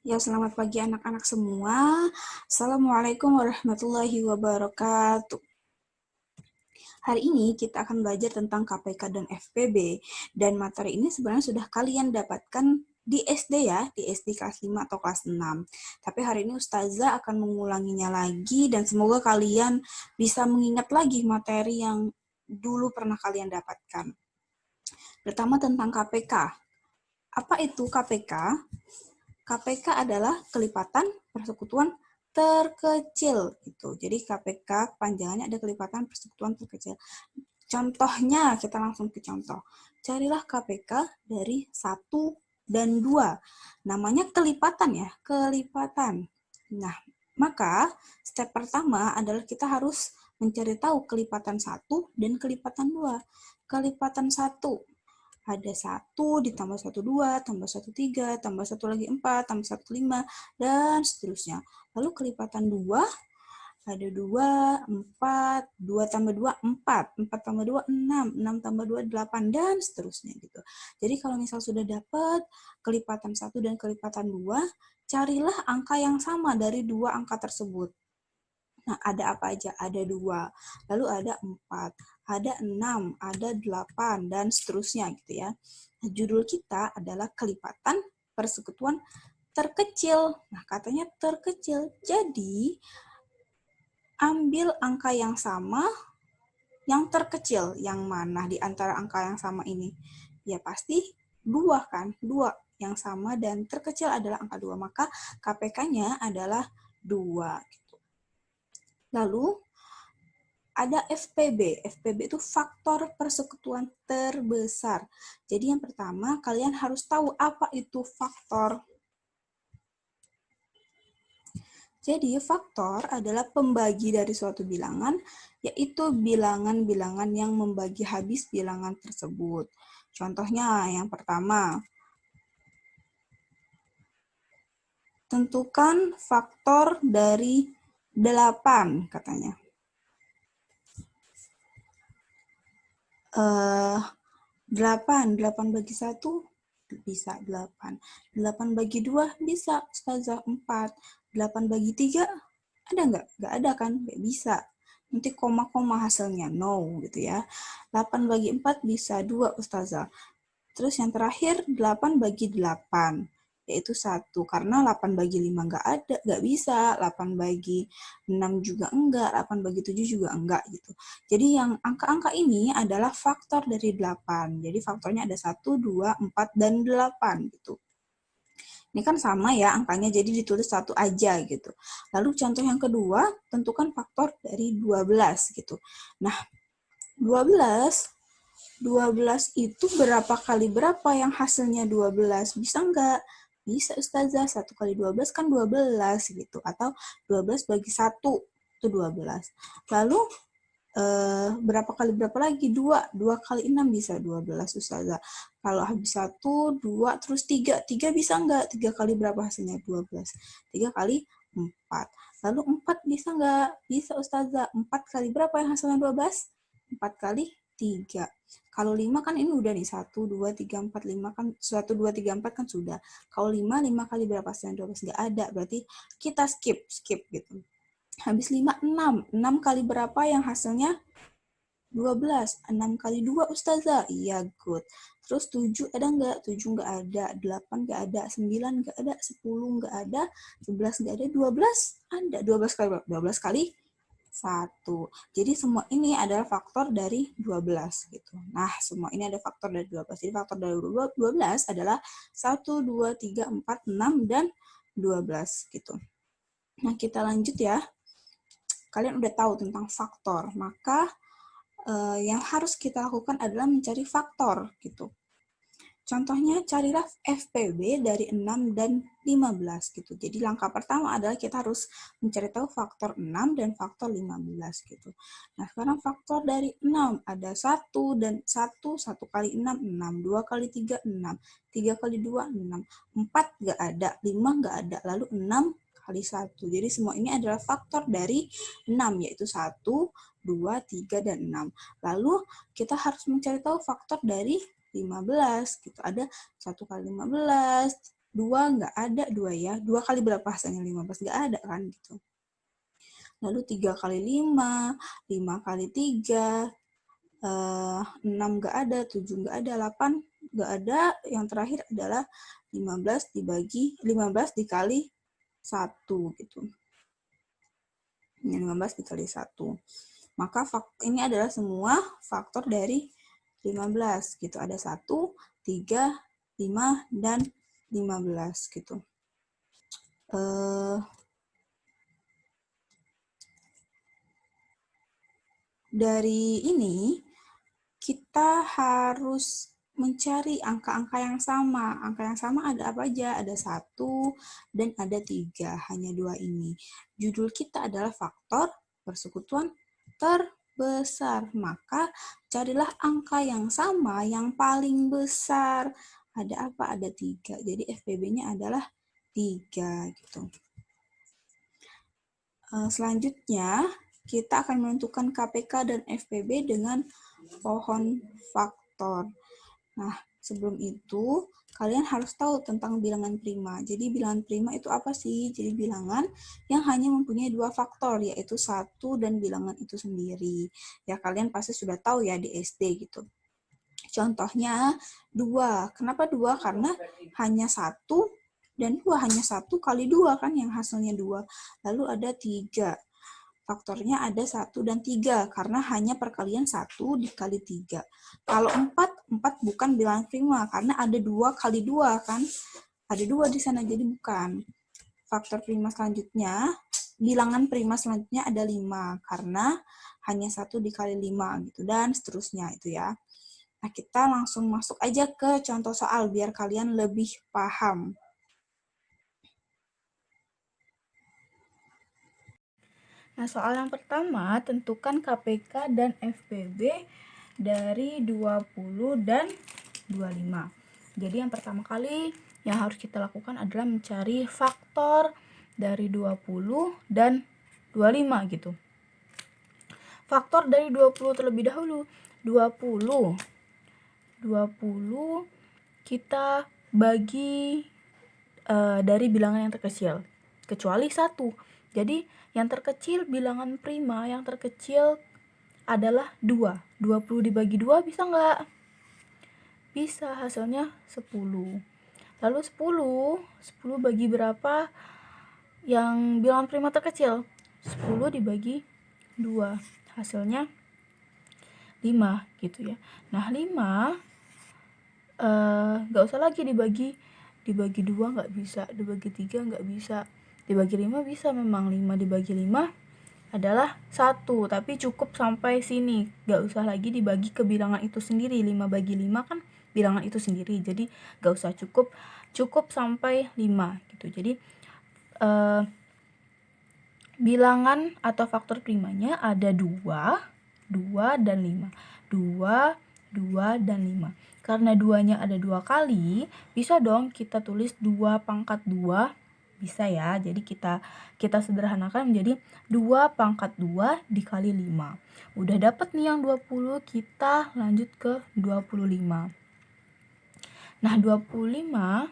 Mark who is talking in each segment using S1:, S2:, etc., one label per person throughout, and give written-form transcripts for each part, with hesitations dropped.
S1: Ya, selamat pagi anak-anak semua. Assalamualaikum warahmatullahi wabarakatuh. Hari ini kita akan belajar tentang KPK dan FPB. Dan materi ini sebenarnya sudah kalian dapatkan di SD ya, di SD kelas 5 atau kelas 6. Tapi hari ini Ustazah akan mengulanginya lagi dan semoga kalian bisa mengingat lagi materi yang dulu pernah kalian dapatkan. Pertama tentang KPK. Apa itu KPK? KPK adalah kelipatan persekutuan terkecil gitu. Jadi KPK panjangannya ada kelipatan persekutuan terkecil. Contohnya kita langsung ke contoh. Carilah KPK dari 1 dan 2. Namanya kelipatan ya, kelipatan. Nah, maka step pertama adalah kita harus mencari tahu kelipatan 1 dan kelipatan 2. Kelipatan 1 ada 1 ditambah 1 2 tambah 1 3 tambah 1 lagi 4 tambah 1 5 dan seterusnya. Lalu kelipatan 2 ada 2 4 2 tambah 2 4 4 tambah 2 6 6 tambah 2 8 dan seterusnya gitu. Jadi kalau misal sudah dapat kelipatan 1 dan kelipatan 2, carilah angka yang sama dari dua angka tersebut. Nah, ada apa aja? Ada 2, lalu ada 4, ada 6, ada 8, dan seterusnya gitu ya. Nah, judul kita adalah kelipatan persekutuan terkecil. Nah, katanya terkecil. Jadi, ambil angka yang sama, yang terkecil. Yang mana di antara angka yang sama ini? Ya, pasti 2 kan? 2 yang sama dan terkecil adalah angka 2. Maka KPK-nya adalah 2. Lalu, ada FPB. FPB itu faktor persekutuan terbesar. Jadi yang pertama, kalian harus tahu apa itu faktor. Jadi faktor adalah pembagi dari suatu bilangan, yaitu bilangan-bilangan yang membagi habis bilangan tersebut. Contohnya yang pertama, tentukan faktor dari 8 katanya. 8 bagi 1 bisa 8. 8 bagi 2 bisa, Ustazah 4. 8 bagi 3 ada nggak? Nggak ada kan? Nggak bisa. Nanti koma-koma hasilnya, no gitu ya. 8 bagi 4 bisa 2, Ustazah. Terus yang terakhir 8 bagi 8 yaitu 1. Karena 8 bagi 5 nggak ada, nggak bisa. 8 bagi 6 juga enggak, 8 bagi 7 juga enggak gitu. Jadi yang angka-angka ini adalah faktor dari 8. Jadi faktornya ada 1, 2, 4, dan 8 gitu. Ini kan sama ya angkanya, jadi ditulis 1 aja gitu. Lalu contoh yang kedua, tentukan faktor dari 12 gitu. Nah, 12 itu berapa kali berapa yang hasilnya 12? Bisa nggak? Bisa, Ustazah. 1 kali 12 kan 12 gitu. Atau 12 bagi 1 itu 12. Lalu berapa kali berapa lagi? 2. 2 kali 6 bisa 12, Ustazah. Kalau habis 1, 2, terus 3. 3 bisa nggak? 3 kali berapa hasilnya? 12. 3 kali 4. Lalu 4 bisa nggak? Bisa, Ustazah. 4 kali berapa yang hasilnya 12? 4 kali 3. Kalau 5 kan ini udah nih, 1, 2, 3, 4, 5 kan, 1, 2, 3, 4 kan sudah. Kalau 5 kali berapa hasilnya 12? Nggak ada, berarti kita skip gitu. Habis 5, 6. 6 kali berapa yang hasilnya 12. 6 kali 2, Ustazah. Iya, good. Terus 7 ada nggak? 7 nggak ada. 8 nggak ada. 9 nggak ada. 10 nggak ada. 11 nggak ada. 12 ada. 12 kali berapa? 12 kali 1. Jadi semua ini adalah faktor dari 12 gitu. Nah, semua ini ada faktor dari 12. Jadi faktor dari 12 adalah 1, 2, 3, 4, 6, dan 12 gitu. Nah, kita lanjut ya. Kalian udah tahu tentang faktor, maka yang harus kita lakukan adalah mencari faktor gitu. Contohnya, carilah FPB dari 6 dan 15 gitu. Jadi langkah pertama adalah kita harus mencari tahu faktor 6 dan faktor 15 gitu. Nah, sekarang faktor dari 6 ada 1 dan 1 kali 6 6, 2 kali 3 6, 3 kali 2 6, 4 nggak ada, 5 nggak ada, lalu 6 kali 1. Jadi semua ini adalah faktor dari 6, yaitu 1, 2, 3, dan 6. Lalu kita harus mencari tahu faktor dari 15 gitu. Ada 1 kali 15, 2 nggak ada 2 ya. 2 kali berapa hasilnya 15? Nggak ada kan gitu. Lalu 3 kali 5, 5 kali 3, 6 nggak ada, 7 nggak ada, 8 nggak ada. Yang terakhir adalah 15 dikali 1 gitu. Ini 15 dikali 1. Maka ini adalah semua faktor dari 15 gitu. Ada 1, 3, 5, dan 15 gitu. Dari ini kita harus mencari angka-angka yang sama. Angka yang sama ada apa aja? Ada 1 dan ada 3. Hanya 2 ini. Judul kita adalah faktor persekutuan terbesar. Maka carilah angka yang sama yang paling besar. Ada apa? Ada 3. Jadi FPB-nya adalah 3 gitu. Selanjutnya, kita akan menentukan KPK dan FPB dengan pohon faktor. Nah, sebelum itu, kalian harus tahu tentang bilangan prima. Jadi, bilangan prima itu apa sih? Jadi, bilangan yang hanya mempunyai 2 faktor, yaitu 1 dan bilangan itu sendiri. Ya, kalian pasti sudah tahu ya di SD gitu. Contohnya 2. Kenapa 2? Karena hanya 1 dan 2. Hanya 1 kali 2 kan yang hasilnya 2. Lalu ada 3. Faktornya ada 1 dan 3 karena hanya perkalian 1 dikali 3. Kalau 4 bukan bilangan prima karena ada 2 kali 2 kan. Ada 2 di sana jadi bukan. Faktor prima selanjutnya, bilangan prima selanjutnya ada 5 karena hanya 1 dikali 5 gitu dan seterusnya itu ya. Nah, kita langsung masuk aja ke contoh soal biar kalian lebih paham. Nah, soal yang pertama, tentukan KPK dan FPB dari 20 dan 25. Jadi yang pertama kali yang harus kita lakukan adalah mencari faktor dari 20 dan 25 gitu. Faktor dari 20 terlebih dahulu. 20 kita bagi dari bilangan yang terkecil. Kecuali 1. Jadi, yang terkecil bilangan prima, yang terkecil adalah 2. 20 dibagi 2 bisa nggak? Bisa, hasilnya 10. Lalu 10 bagi berapa yang bilangan prima terkecil? 10 dibagi 2. Hasilnya 5 gitu ya. Nah, 5 nggak usah lagi dibagi 2 nggak bisa, dibagi 3 nggak bisa, dibagi 5 bisa memang. 5 dibagi 5 adalah 1, tapi cukup sampai sini, nggak usah lagi dibagi ke bilangan itu sendiri. 5 bagi 5 kan bilangan itu sendiri, jadi nggak usah, cukup sampai 5 gitu. Jadi bilangan atau faktor primanya ada 2 dan 5. 2 dan 5. Karena 2-nya ada 2 kali, bisa dong kita tulis 2 pangkat 2. Bisa ya, jadi kita sederhanakan menjadi 2 pangkat 2 dikali 5. Udah dapat nih yang 20, kita lanjut ke 25. Nah, 25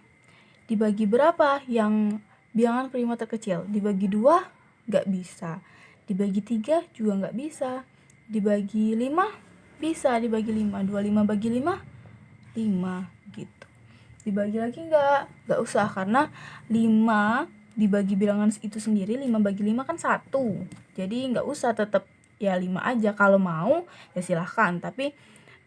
S1: dibagi berapa yang bilangan prima terkecil? Dibagi 2 nggak bisa. Dibagi 3 juga nggak bisa. Dibagi 5 bisa, dibagi 5. 25 bagi 5, 5 gitu. Dibagi lagi nggak usah karena 5 dibagi bilangan itu sendiri, 5 bagi 5 kan 1. Jadi nggak usah, tetap ya 5 aja. Kalau mau ya silahkan, tapi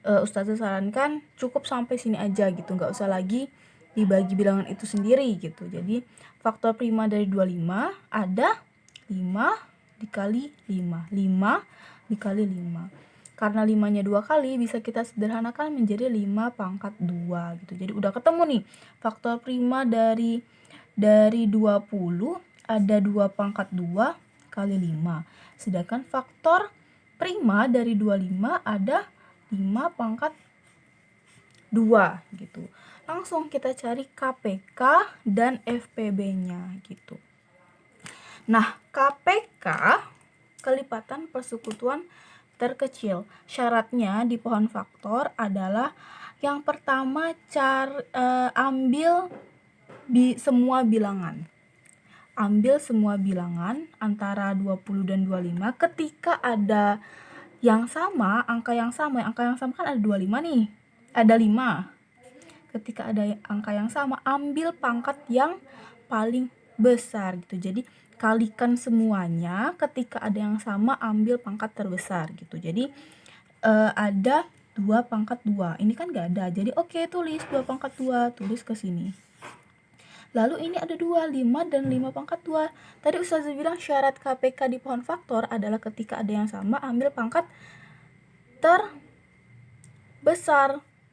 S1: Ustazah sarankan cukup sampai sini aja gitu, nggak usah lagi dibagi bilangan itu sendiri gitu. Jadi faktor prima dari 25 ada 5 dikali 5. 5 dikali 5. Karena 5-nya 2 kali, bisa kita sederhanakan menjadi 5 pangkat 2 gitu. Jadi udah ketemu nih faktor prima dari 20 ada 2 pangkat 2 kali 5. Sedangkan faktor prima dari 25 ada 5 pangkat 2 gitu. Langsung kita cari KPK dan FPB-nya gitu. Nah, KPK kelipatan persekutuan terkecil. Syaratnya di pohon faktor adalah yang pertama ambil
S2: semua bilangan. Ambil semua bilangan antara 20 dan 25 ketika ada yang sama, angka yang sama kan ada 25 nih, ada 5. Ketika ada angka yang sama, ambil pangkat yang paling besar gitu. Jadi kalikan semuanya, ketika ada yang sama ambil pangkat terbesar gitu. Jadi ada 2 pangkat 2. Ini kan gak ada. Jadi oke, tulis 2 pangkat 2, tulis ke sini. Lalu ini ada 2, 5 dan 5 pangkat 2. Tadi Ustazah bilang syarat KPK di pohon faktor adalah ketika ada yang sama ambil pangkat terbesar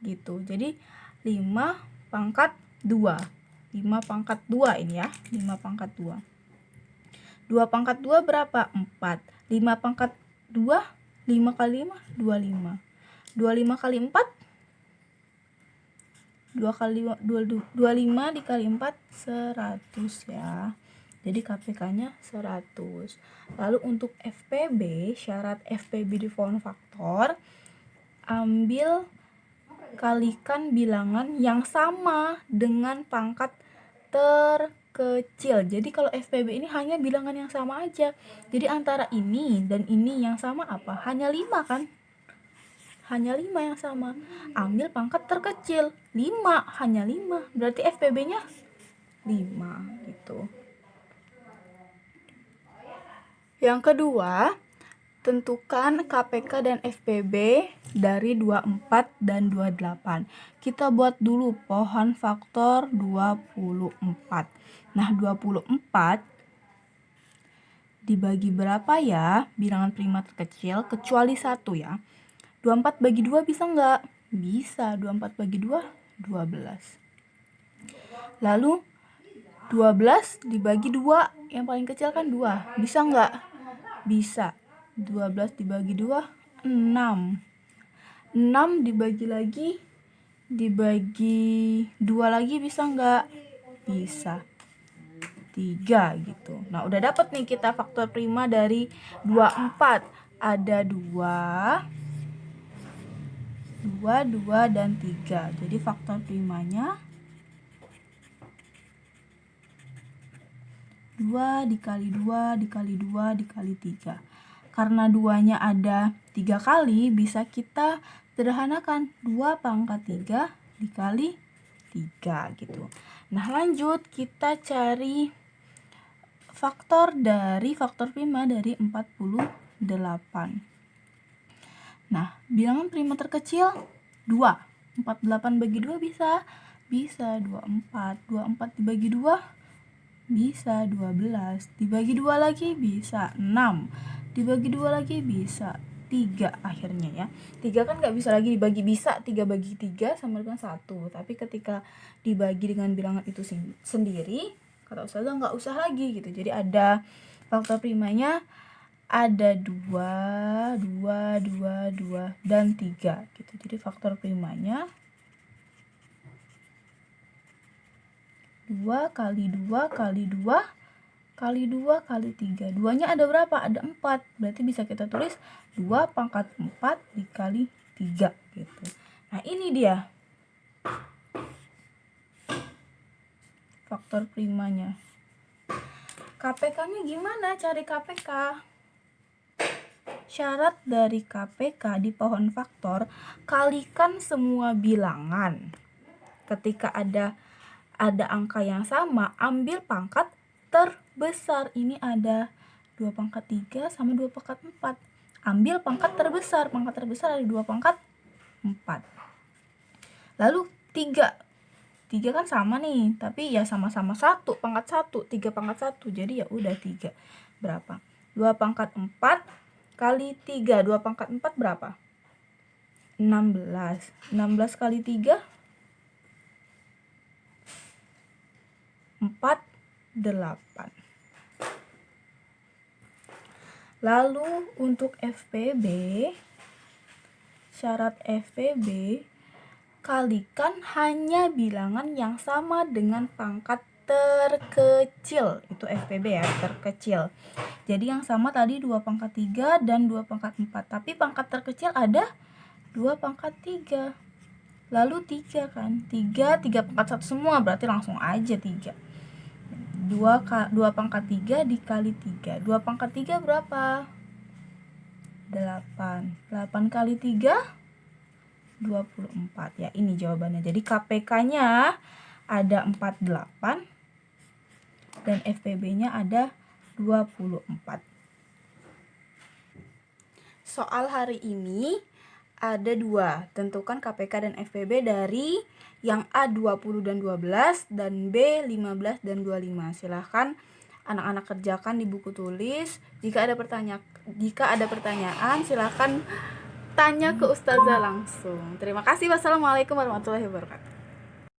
S2: gitu. Jadi 5 pangkat 2. 5 pangkat 2 ini ya, 5 pangkat 2. 2 pangkat 2 berapa? 4. 5 pangkat 2, 5 kali 5, 25. 25 kali 4, 25 dikali 4, 100 ya. Jadi KPK-nya 100. Lalu untuk FPB, syarat FPB di pohon faktor, ambil kalikan bilangan yang sama dengan pangkat terkecil. Jadi kalau FPB ini hanya bilangan yang sama aja. Jadi antara ini dan ini yang sama apa? Hanya 5 kan? Hanya 5 yang sama. Ambil pangkat terkecil. 5, hanya 5. Berarti FPB-nya 5 gitu. Yang kedua, tentukan KPK dan FPB dari 24 dan 28. Kita buat dulu pohon faktor 24. Nah, 24 dibagi berapa ya? Bilangan prima terkecil kecuali 1 ya. 24 bagi 2 bisa nggak? Bisa. 24 bagi 2, 12. Lalu 12 dibagi 2, yang paling kecil kan 2. Bisa nggak? Bisa. 12 dibagi 2, 6. 6 dibagi 2 lagi bisa nggak? Bisa. 3 gitu. Nah, udah dapet nih kita faktor prima dari 24. Ada 2, 2, dan 3. Jadi faktor primanya 2 dikali 2 dikali 2 dikali 3. Karena 2-nya ada 3 kali, bisa kita sederhanakan 2 pangkat 3 dikali 3 gitu. Nah, lanjut kita cari faktor prima dari 48. Nah, bilangan prima terkecil 2. 48 bagi 2 bisa? Bisa. 24. 24 dibagi 2 bisa. 12. Dibagi 2 lagi bisa. 6. Dibagi 2 lagi bisa. 3 akhirnya ya. 3 kan gak bisa lagi dibagi, bisa 3 bagi 3 sama dengan 1. Tapi ketika dibagi dengan bilangan itu sendiri, kata Ustazah gak usah lagi gitu. Jadi ada faktor primanya ada 2, 2, 2, 2, dan 3 gitu. Jadi faktor primanya 2 kali 2 kali 2 kali 2 kali 3. 2-nya ada berapa? Ada 4. Berarti bisa kita tulis 2 pangkat 4 dikali 3 gitu. Nah, ini dia faktor primanya. KPK-nya gimana cari KPK? Syarat dari KPK di pohon faktor, kalikan semua bilangan. Ketika ada angka yang sama, ambil pangkat terbesar. Ini ada 2 pangkat 3 sama 2 pangkat 4. Ambil pangkat terbesar. Pangkat terbesar ada 2 pangkat 4. Lalu 3. 3 kan sama nih, tapi ya sama-sama 1 pangkat 1, 3 pangkat 1. Jadi ya udah 3. Berapa? 2 pangkat 4 kali 3. 2 pangkat 4 berapa? 16. 16 kali 3, 48. Lalu untuk FPB, syarat FPB, kalikan hanya bilangan yang sama dengan pangkat terkecil. Itu FPB ya, terkecil. Jadi yang sama tadi 2 pangkat 3 dan 2 pangkat 4. Tapi pangkat terkecil ada 2 pangkat 3. lalu 3 kan. 3 pangkat 1 semua, berarti langsung aja 3. 2 pangkat 3 dikali 3. 2 pangkat 3 berapa? 8. 8 kali 3 24. Ya, ini jawabannya. Jadi KPK-nya ada 48 dan FPB-nya ada 24. Soal hari ini ada 2. Tentukan KPK dan FPB dari yang A 20 dan 12 dan B 15 dan 25. Silahkan anak-anak kerjakan di buku tulis. Jika ada pertanyaan silahkan tanya ke ustazah langsung. Terima kasih. Wassalamualaikum warahmatullahi wabarakatuh.